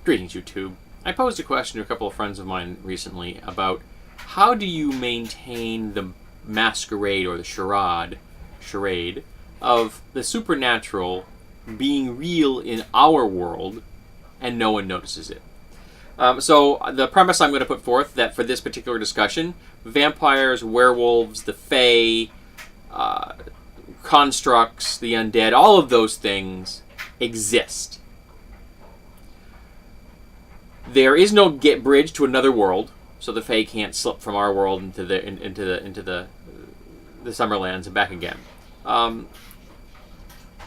Greetings, YouTube. I posed a question to a couple of friends of mine recently about how do you maintain the masquerade or the charade of the supernatural being real in our world and no one notices it. So the premise I'm going to put forth that for this particular discussion, vampires, werewolves, the fae, constructs, the undead, all of those things exist. There is no bridge to another world, so the fae can't slip from our world into the Summerlands and back again.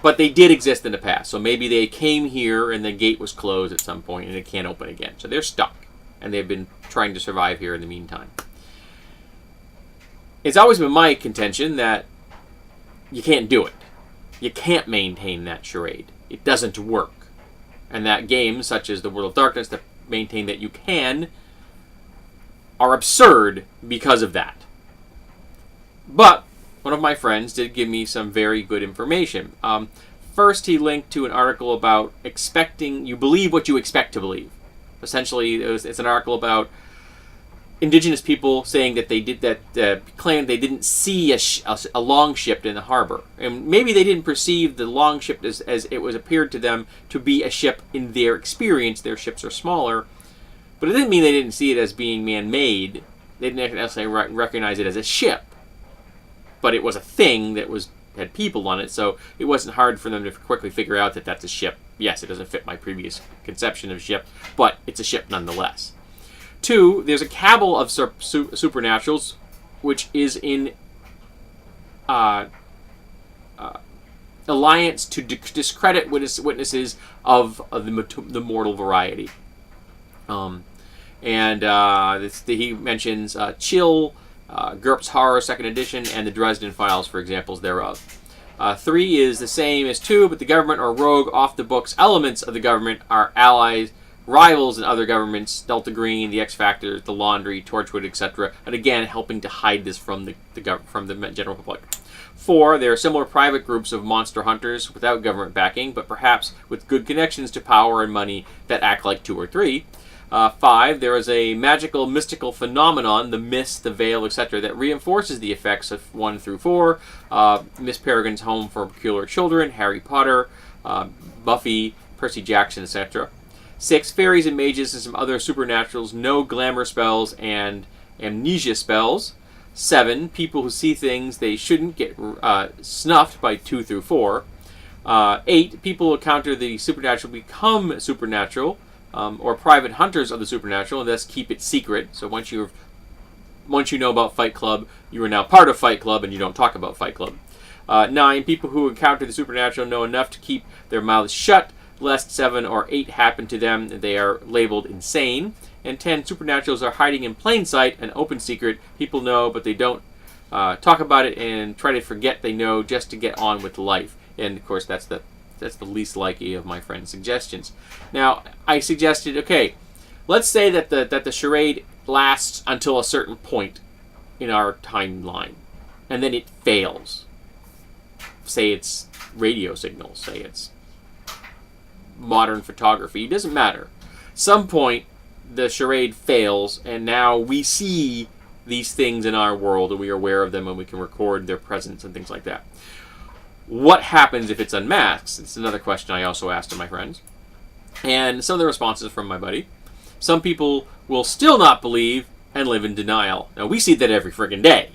But they did exist in the past, so maybe they came here and the gate was closed at some point and it can't open again. So they're stuck, and they've been trying to survive here in the meantime. It's always been my contention that you can't do it. You can't maintain that charade. It doesn't work. And that games such as the World of Darkness that maintain that you can are absurd because of that. But one of my friends did give me some very good information. First, he linked to an article about you believe what you expect to believe. Essentially, it's an article about indigenous people saying that they claimed they didn't see a longship in the harbor, and maybe they didn't perceive the longship as it was appeared to them to be a ship in their experience. Their ships are smaller, but it didn't mean they didn't see it as being man-made. They didn't necessarily recognize it as a ship, but it was a thing that had people on it, so it wasn't hard for them to quickly figure out that that's a ship. Yes, it doesn't fit my previous conception of ship, but it's a ship nonetheless. 2, there's a cabal of supernaturals, which is in alliance to discredit witnesses of the mortal variety. He mentions Chill, GURPS Horror 2nd Edition, and the Dresden Files for examples thereof. 3 is the same as 2, but the government or rogue off-the-books elements of the government are allies, rivals in other governments, Delta Green, the X Factors, the Laundry, Torchwood, etc., and again helping to hide this from the general public. 4, there are similar private groups of monster hunters without government backing, but perhaps with good connections to power and money that act like 2 or 3. 5, there is a magical, mystical phenomenon, the mist, the veil, etc., that reinforces the effects of 1 through 4. Miss Peregrine's Home for Peculiar Children, Harry Potter, Buffy, Percy Jackson, etc. 6, fairies and mages and some other supernaturals, no glamour spells and amnesia spells. 7, people who see things they shouldn't get snuffed by 2 through 4. 8, people who encounter the supernatural become supernatural, or private hunters of the supernatural, and thus keep it secret. So once you know about Fight Club, you are now part of Fight Club, and you don't talk about Fight Club. 9, people who encounter the supernatural know enough to keep their mouths shut, lest 7 or 8 happen to them, and they are labeled insane. And 10, supernaturals are hiding in plain sight, an open secret. People know, but they don't talk about it and try to forget they know just to get on with life. And of course, that's the least likely of my friend's suggestions. Now, I suggested, okay, let's say that the charade lasts until a certain point in our timeline, and then it fails. Say it's radio signals, say it's modern photography, it doesn't matter. Some point, the charade fails, and now we see these things in our world, and we are aware of them, and we can record their presence and things like that. What happens if it's unmasked? It's another question I also asked to my friends. And some of the responses from my buddy. Some people will still not believe and live in denial. Now, we see that every friggin' day.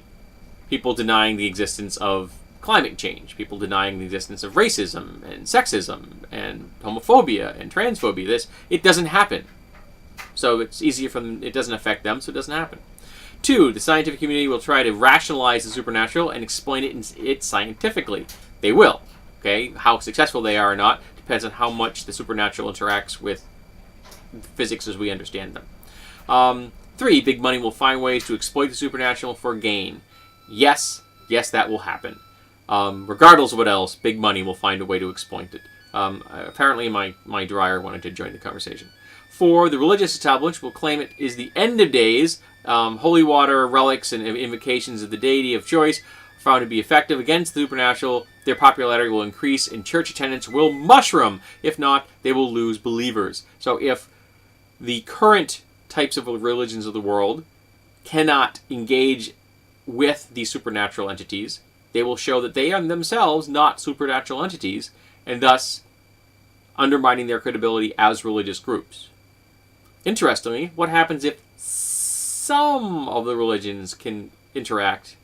People denying the existence of climate change. People denying the existence of racism and sexism and homophobia and transphobia. It doesn't happen. So it's easier for them. It doesn't affect them, so it doesn't happen. 2, the scientific community will try to rationalize the supernatural and explain it scientifically. They will. Okay, how successful they are or not depends on how much the supernatural interacts with physics as we understand them. 3, big money will find ways to exploit the supernatural for gain. Yes, that will happen. Regardless of what else, big money will find a way to exploit it. Apparently, my dryer wanted to join the conversation. 4, the religious establishment will claim it is the end of days. Holy water, relics, and invocations of the deity of choice found to be effective against the supernatural. Their popularity will increase and church attendance will mushroom. If not, they will lose believers. So if the current types of religions of the world cannot engage with these supernatural entities. They will show that they are themselves not supernatural entities, and thus undermining their credibility as religious groups. Interestingly, what happens if some of the religions can interact,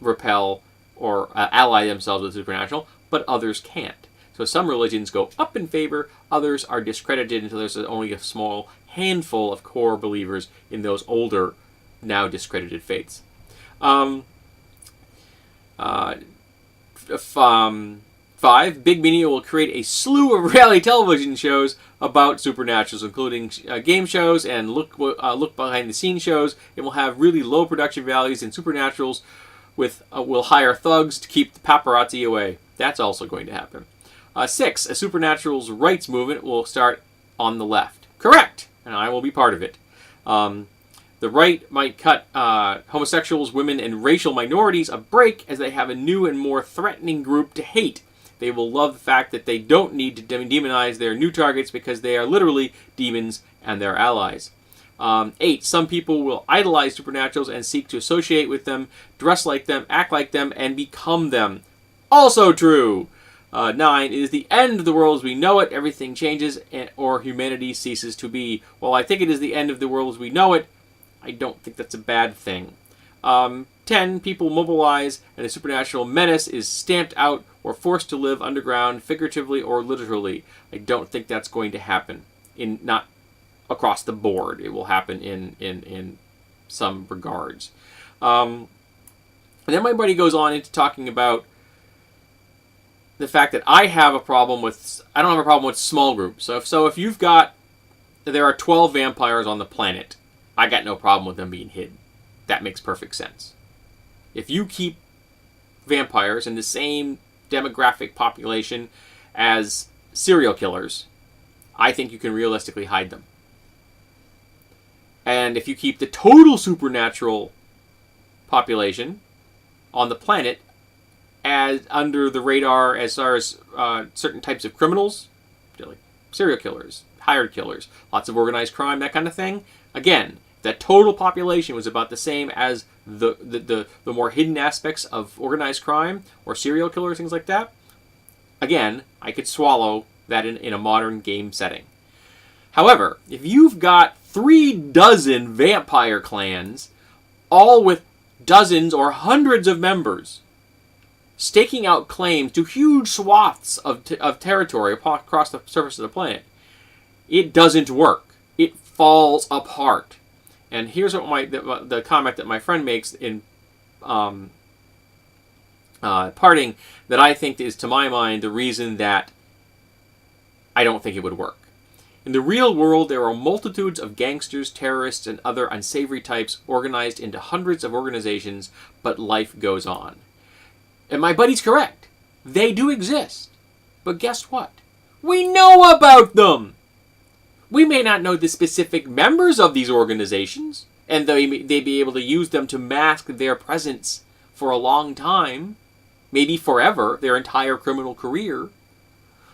repel, or ally themselves with the supernatural, but others can't? So some religions go up in favor, others are discredited until there's only a small handful of core believers in those older, now discredited faiths. 5. Big Media will create a slew of reality television shows about supernaturals, including game shows and look behind the scenes shows. It will have really low production values, and supernaturals will hire thugs to keep the paparazzi away. That's also going to happen. 6. A supernaturals rights movement will start on the left. Correct, and I will be part of it. The right might cut homosexuals, women, and racial minorities a break as they have a new and more threatening group to hate. They will love the fact that they don't need to demonize their new targets because they are literally demons and their allies. 8. Some people will idolize supernaturals and seek to associate with them, dress like them, act like them, and become them. Also true. 9. It is the end of the world as we know it. Everything changes or humanity ceases to be. While I think it is the end of the world as we know it, I don't think that's a bad thing. 10. People mobilize and the supernatural menace is stamped out or forced to live underground, figuratively or literally. I don't think that's going to happen. Not across the board. It will happen in some regards. And then my buddy goes on into talking about the fact that I don't have a problem with small groups. So if you've got, there are 12 vampires on the planet, I got no problem with them being hidden. That makes perfect sense. If you keep vampires in the same demographic population as serial killers, I think you can realistically hide them. And if you keep the total supernatural population on the planet as under the radar as far as certain types of criminals, like serial killers, hired killers, lots of organized crime, that kind of thing, again, that total population was about the same as the more hidden aspects of organized crime or serial killers, things like that. Again, I could swallow that in a modern game setting. However, if you've got 36 vampire clans, all with dozens or hundreds of members, staking out claims to huge swaths of territory across the surface of the planet, it doesn't work. It falls apart. And here's what the comment that my friend makes in Parting that I think is, to my mind, the reason that I don't think it would work. In the real world, there are multitudes of gangsters, terrorists, and other unsavory types organized into hundreds of organizations, but life goes on. And my buddy's correct. They do exist. But guess what? We know about them! We may not know the specific members of these organizations, and they be able to use them to mask their presence for a long time, maybe forever, their entire criminal career.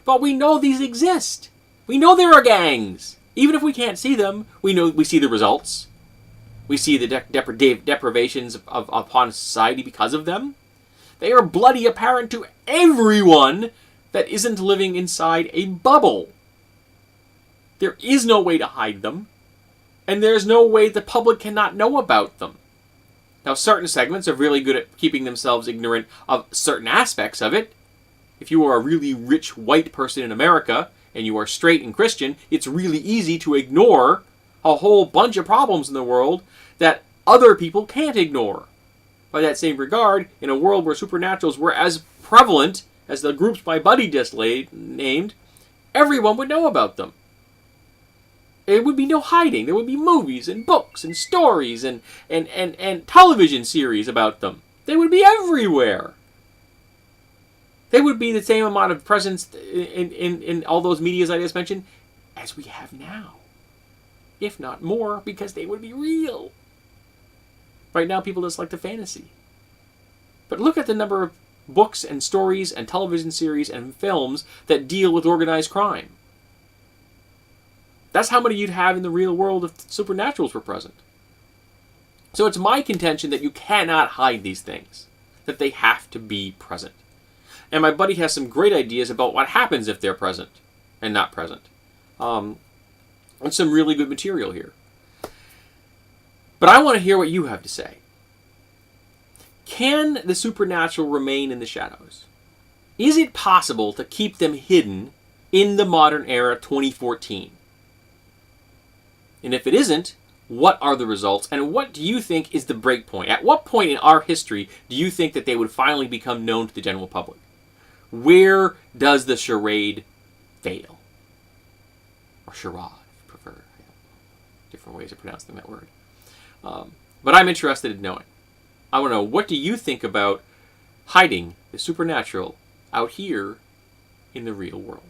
But we know these exist. We know there are gangs. Even if we can't see them, we see the results. We see the deprivations upon society because of them. They are bloody apparent to everyone that isn't living inside a bubble. There is no way to hide them, and there's no way the public cannot know about them. Now, certain segments are really good at keeping themselves ignorant of certain aspects of it. If you are a really rich white person in America, and you are straight and Christian, it's really easy to ignore a whole bunch of problems in the world that other people can't ignore. By that same regard, in a world where supernaturals were as prevalent as the groups my buddy just named, everyone would know about them. There would be no hiding. There would be movies and books and stories and television series about them. They would be everywhere. They would be the same amount of presence in all those medias I just mentioned as we have now. If not more, because they would be real. Right now, people just like the fantasy. But look at the number of books and stories and television series and films that deal with organized crime. That's how many you'd have in the real world if supernaturals were present. So it's my contention that you cannot hide these things, that they have to be present. And my buddy has some great ideas about what happens if they're present and not present. And some really good material here. But I want to hear what you have to say. Can the supernatural remain in the shadows? Is it possible to keep them hidden in the modern era 2014? And if it isn't, what are the results, and what do you think is the break point? At what point in our history do you think that they would finally become known to the general public? Where does the charade fail? Or charade, if you prefer. Different ways of pronouncing that word. But I'm interested in knowing. I want to know, what do you think about hiding the supernatural out here in the real world?